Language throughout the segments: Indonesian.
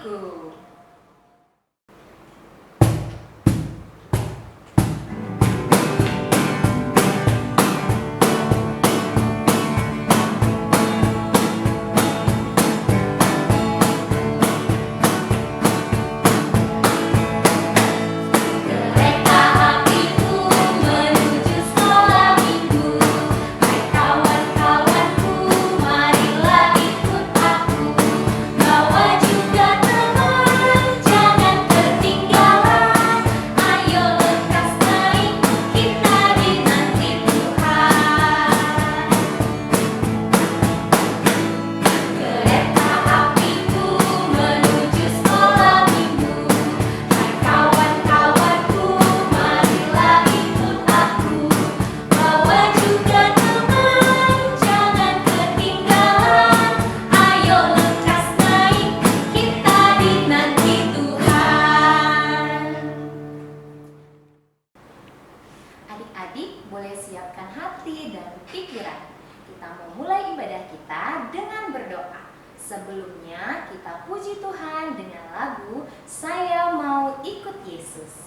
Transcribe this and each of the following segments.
hatiku. Adik-adik boleh siapkan hati dan pikiran. Kita memulai ibadah kita dengan berdoa. Sebelumnya kita puji Tuhan dengan lagu Saya Mau Ikut Yesus.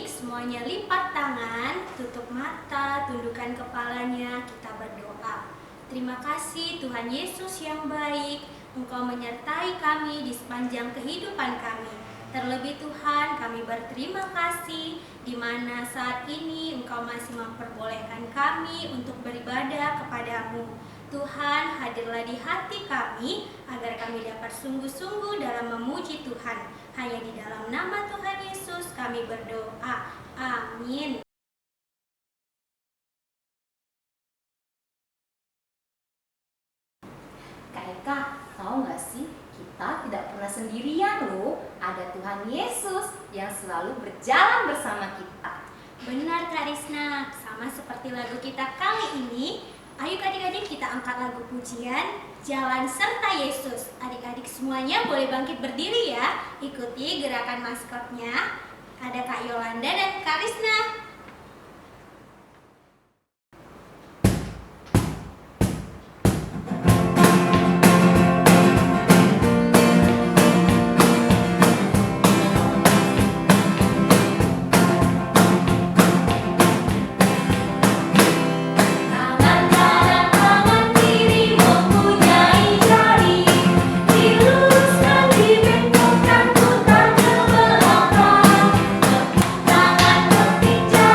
Semuanya lipat tangan, tutup mata, tundukkan kepalanya, kita berdoa. Terima kasih Tuhan Yesus yang baik, Engkau menyertai kami di sepanjang kehidupan kami. Terlebih Tuhan, kami berterima kasih di mana saat ini Engkau masih memperbolehkan kami untuk beribadah kepadamu. Tuhan, hadirlah di hati kami agar kami dapat sungguh-sungguh dalam memuji Tuhan. Hanya di dalam nama Tuhan Yesus kami berdoa. Amin. Kak Eka, tahu nggak sih? Kita tidak pernah sendirian loh. Ada Tuhan Yesus yang selalu berjalan bersama kita. Benar Kak Risna, sama seperti lagu kita kali ini. Ayo adik-adik kita angkat lagu pujian Jalan Serta Yesus. Adik-adik semuanya boleh bangkit berdiri ya. Ikuti gerakan maskotnya. Ada Kak Yolanda dan Kak Risna. Tangan berpijak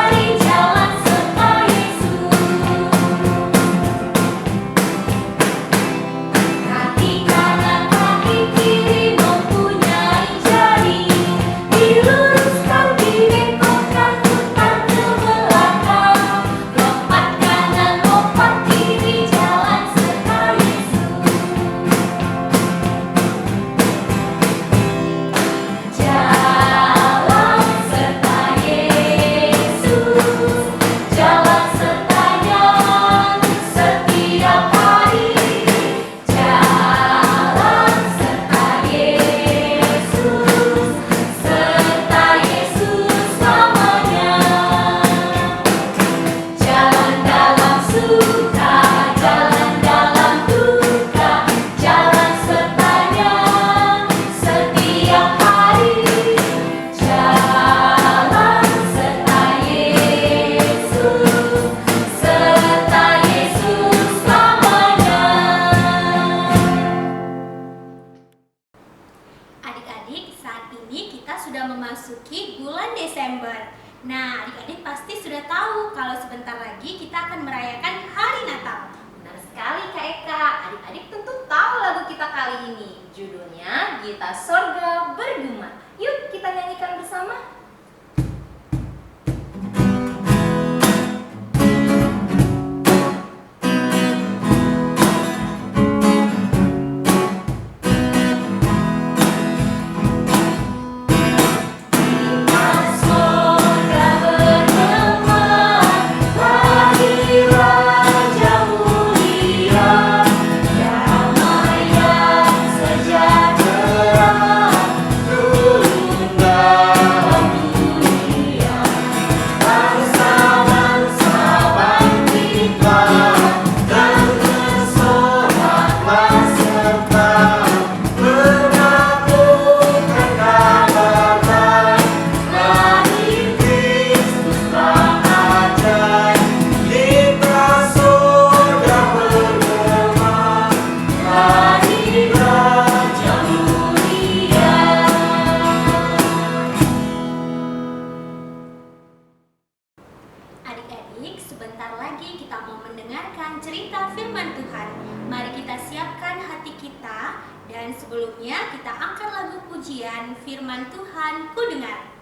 sudah memasuki bulan Desember. Nah, adik-adik pasti sudah tahu kalau sebentar lagi kita akan merayakan hari Natal. Benar sekali Kak Eka, adik-adik tentu tahu lagu kita kali ini. Judulnya Gita Sorga Bergema. Yuk kita nyanyikan bersama. Adik-adik, sebentar lagi kita mau mendengarkan cerita firman Tuhan. Mari kita siapkan hati kita, dan sebelumnya kita angkat lagu pujian firman Tuhan Ku Dengar.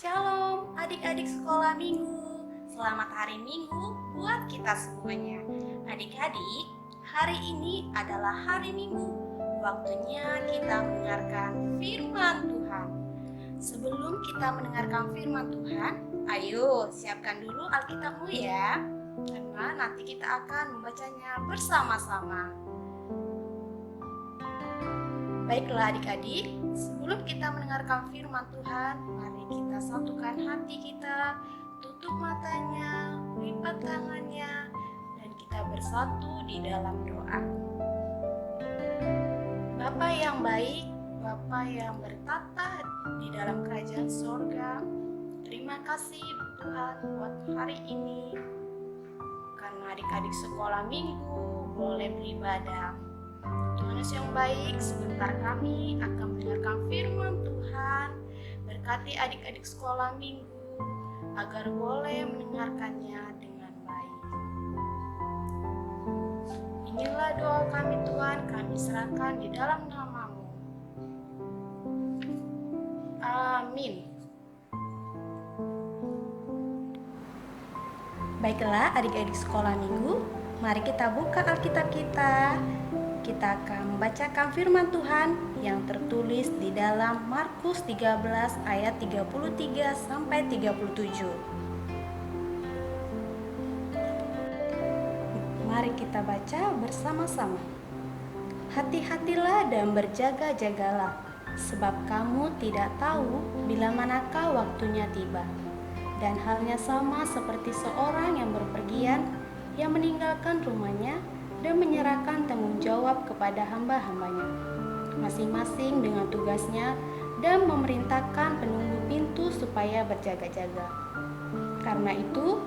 Shalom adik-adik sekolah minggu. Selamat hari minggu buat kita semuanya. Adik-adik, hari ini adalah hari minggu. Waktunya kita mendengarkan firman Tuhan. Sebelum kita mendengarkan firman Tuhan, ayo siapkan dulu Alkitabmu ya, karena nanti kita akan membacanya bersama-sama. Baiklah adik-adik, sebelum kita mendengarkan firman Tuhan, mari kita satukan hati kita, tutup matanya, lipat tangannya, dan kita bersatu di dalam doa. Bapa yang baik, Bapa yang bertata di dalam kerajaan sorga, terima kasih Tuhan buat hari ini, karena adik-adik sekolah minggu boleh beribadah. Tuhan Yesus yang baik, sebentar kami akan mendengarkan firman Tuhan. Berkati adik-adik sekolah minggu agar boleh mendengarkannya dengan baik. Inilah doa kami Tuhan, kami serahkan di dalam nama-Mu. Amin. Baiklah adik-adik sekolah minggu, mari kita buka Alkitab kita. Kita akan membacakan firman Tuhan yang tertulis di dalam Markus 13 ayat 33 sampai 37. Mari kita baca bersama-sama. Hati-hatilah dan berjaga-jagalah, sebab kamu tidak tahu bila manakah waktunya tiba. Dan halnya sama seperti seorang yang berpergian, yang meninggalkan rumahnya dan menyerahkan tanggung jawab kepada hamba-hambanya, masing-masing dengan tugasnya, dan memerintahkan penunggu pintu supaya berjaga-jaga. Karena itu,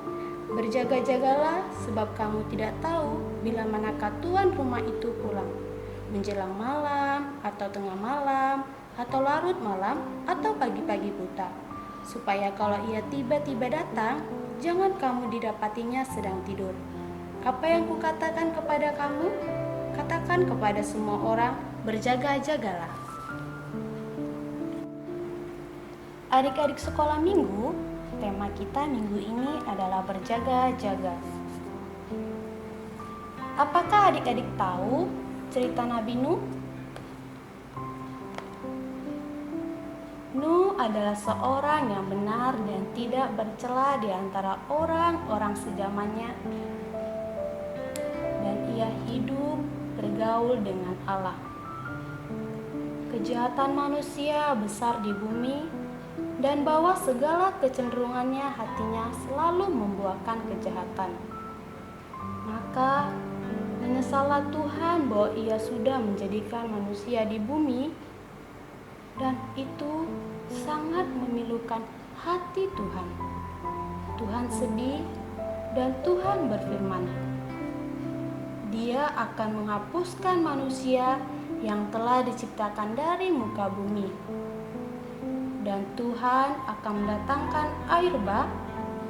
berjaga-jagalah, sebab kamu tidak tahu bila manakah tuan rumah itu pulang, menjelang malam, atau tengah malam, atau larut malam, atau pagi-pagi buta, supaya kalau ia tiba-tiba datang, jangan kamu didapatinya sedang tidur. Apa yang kukatakan kepada kamu? katakan kepada semua orang, berjaga-jagalah. Adik-adik sekolah minggu, tema kita minggu ini adalah berjaga-jaga. Apakah adik-adik tahu cerita Nabi Nuh? Nuh adalah seorang yang benar dan tidak bercela di antara orang-orang sezamannya. Dan ia hidup bergaul dengan Allah. Kejahatan manusia besar di bumi dan bahwa segala kecenderungannya hatinya selalu membuahkan kejahatan. Maka menyesallah Tuhan bahwa ia sudah menjadikan manusia di bumi, dan itu sangat memilukan hati Tuhan. Tuhan sedih dan Tuhan berfirman, Dia akan menghapuskan manusia yang telah diciptakan dari muka bumi. Dan Tuhan akan mendatangkan air bah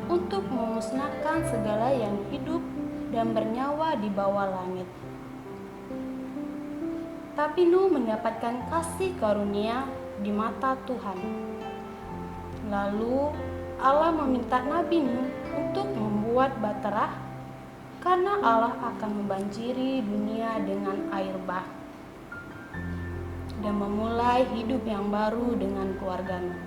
untuk memusnahkan segala yang hidup dan bernyawa di bawah langit. Tapi Nuh mendapatkan kasih karunia di mata Tuhan. Lalu Allah meminta Nabi Nuh untuk membuat bahtera karena Allah akan membanjiri dunia dengan air bah dan memulai hidup yang baru dengan keluarga Nuh.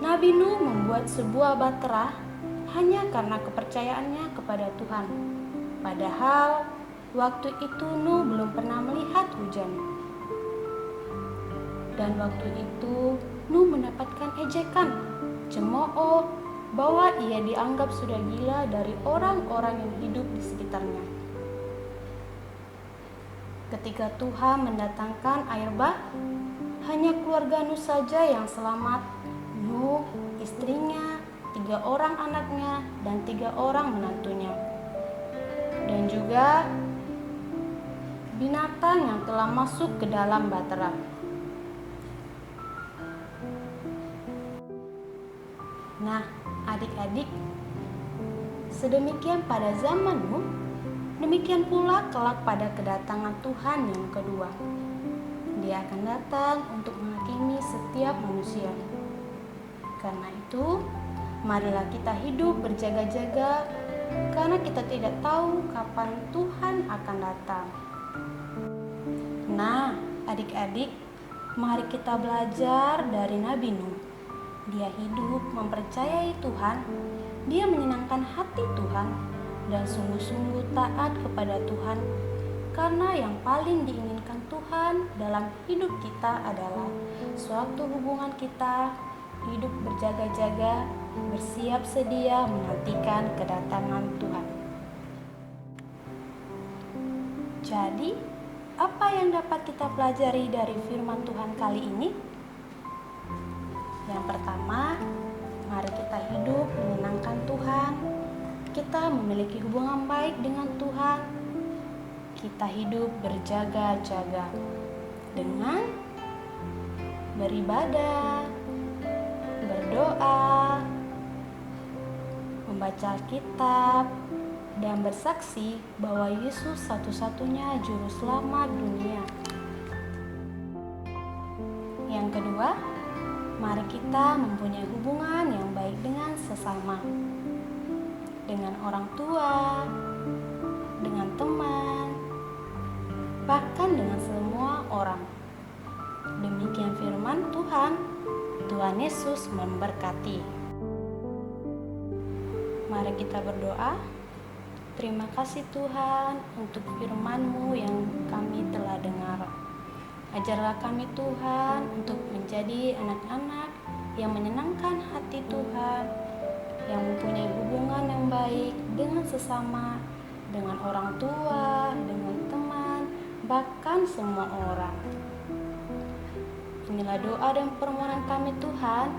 Nabi Nuh membuat sebuah bahtera hanya karena kepercayaannya kepada Tuhan. Padahal waktu itu Nuh belum pernah melihat hujan. Dan waktu itu Nuh mendapatkan ejekan, cemooh, bahwa ia dianggap sudah gila dari orang-orang yang hidup di sekitarnya. Ketika Tuhan mendatangkan air bah, hanya keluarga Nuh saja yang selamat. Nuh, istrinya, 3 orang anaknya, dan 3 orang menantunya. Dan juga binatang yang telah masuk ke dalam bahtera. Nah, adik-adik, sedemikian pada zaman Nuh, demikian pula kelak pada kedatangan Tuhan yang kedua. Dia akan datang untuk menghakimi setiap manusia. Karena itu, marilah kita hidup berjaga-jaga, karena kita tidak tahu kapan Tuhan akan datang. Nah, adik-adik, mari kita belajar dari Nabi Nuh. Dia hidup mempercayai Tuhan, dia menyenangkan hati Tuhan, dan sungguh-sungguh taat kepada Tuhan, karena yang paling diinginkan Tuhan dalam hidup kita adalah suatu hubungan kita hidup berjaga-jaga, bersiap sedia menantikan kedatangan Tuhan. Jadi, apa yang dapat kita pelajari dari firman Tuhan kali ini? Yang pertama, mari kita hidup menyenangkan Tuhan. Kita memiliki hubungan baik dengan Tuhan. Kita hidup berjaga-jaga dengan beribadah, berdoa, membaca Alkitab, dan bersaksi bahwa Yesus satu-satunya juru selamat dunia. Yang kedua, mari kita mempunyai hubungan yang baik dengan sesama, dengan orang tua, dengan teman, bahkan dengan semua orang. Demikian firman Tuhan. Tuhan Yesus memberkati. Mari kita berdoa. Terima kasih Tuhan untuk firman-Mu yang kami telah dengar. Ajarlah kami Tuhan untuk menjadi anak-anak yang menyenangkan hati Tuhan, yang mempunyai hubungan yang baik dengan sesama, dengan orang tua, dengan teman, bahkan semua orang. Inilah doa dan permohonan kami Tuhan,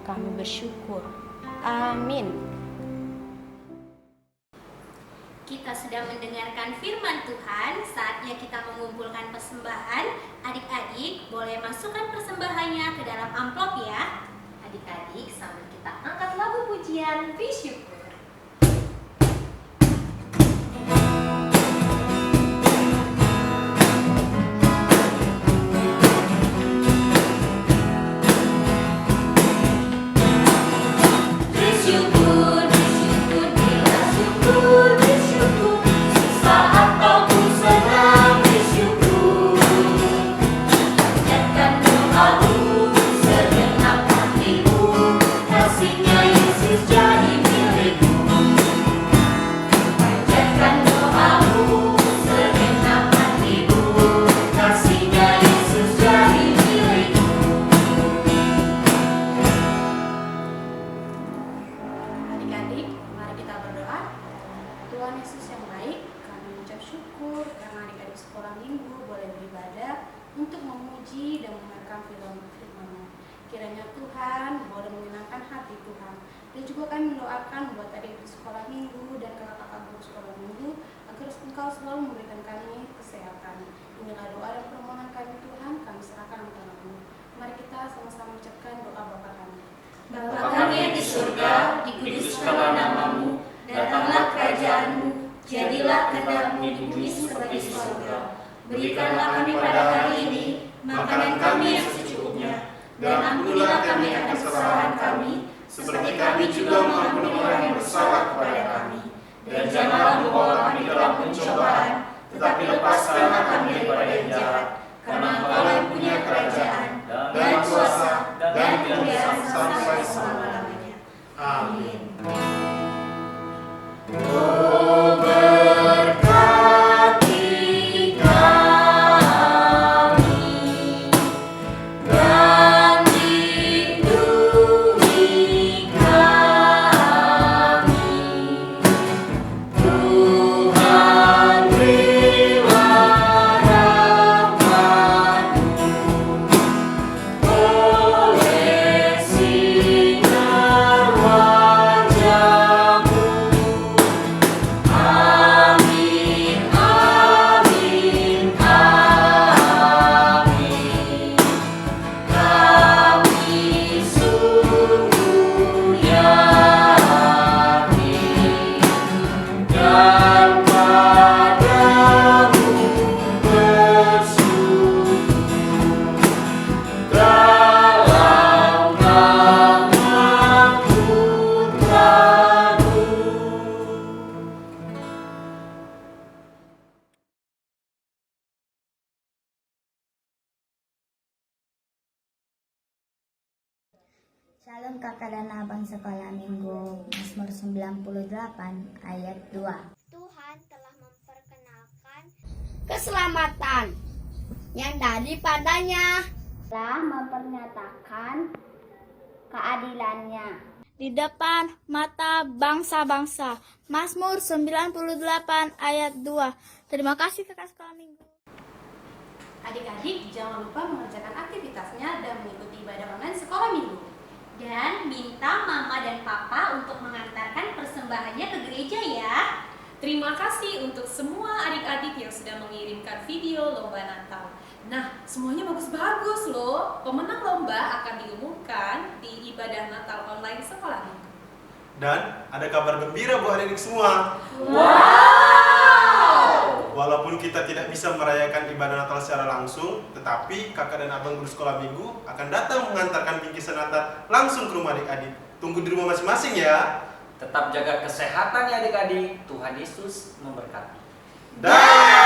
kami bersyukur. Amin. Kita sudah mendengarkan firman Tuhan, saatnya kita mengumpulkan persembahan. Adik-adik boleh masukkan persembahannya ke dalam amplop ya. Adik-adik, sambil kita angkat lagu pujian bersyukur. memuji dan mendengarkan firman-Mu. Kiranya Tuhan boleh menyenangkan hati Tuhan. Dan juga kami mendoakan buat adik di sekolah minggu dan kakak-kakak guru sekolah minggu agar Engkau selalu memberikan kami kesehatan. Inilah doa dan permohonan kami Tuhan, kami serahkan kepada-Mu. Mari kita sama-sama ucapkan doa Bapa kami. Bapa kami yang di surga, dikuduskanlah nama-Mu, datanglah kerajaan-Mu, jadilah kehendak-Mu di bumi seperti di surga. Berikanlah kami pada hari ini makanan kami yang secukupnya, dan ampunilah kami akan kesalahan kami, seperti kami juga mengampuni orang yang bersalah kepada kami. Dan janganlah membawa kami dalam pencobaan, tetapi lepaskanlah kami daripada yang jahat. Karena Engkau yang punya kerajaan, dan kuasa, dan kemuliaan sampai selama-lamanya. Amin. Shalom kakak dan abang sekolah minggu, Mazmur 98 ayat 2. Tuhan telah memperkenalkan keselamatan yang daripadanya, telah mempernyatakan keadilannya Di depan mata bangsa-bangsa. Mazmur 98 ayat 2. Terima kasih kakak sekolah minggu. Adik-adik jangan lupa mengerjakan aktivitasnya dan mengikuti ibadah online sekolah minggu. Dan minta mama dan papa untuk mengantarkan persembahannya ke gereja ya. Terima kasih untuk semua adik-adik yang sudah mengirimkan video lomba Natal. Nah, semuanya bagus-bagus loh. Pemenang lomba akan diumumkan di ibadah Natal online sekolah minggu. Dan ada kabar gembira buat adik-adik semua. Walaupun kita tidak bisa merayakan ibadah Natal secara langsung, tetapi kakak dan abang guru sekolah minggu akan datang mengantarkan bingkisan Natal langsung ke rumah adik-adik. Tunggu di rumah masing-masing ya. Tetap jaga kesehatan ya adik-adik. Tuhan Yesus memberkati. Dah.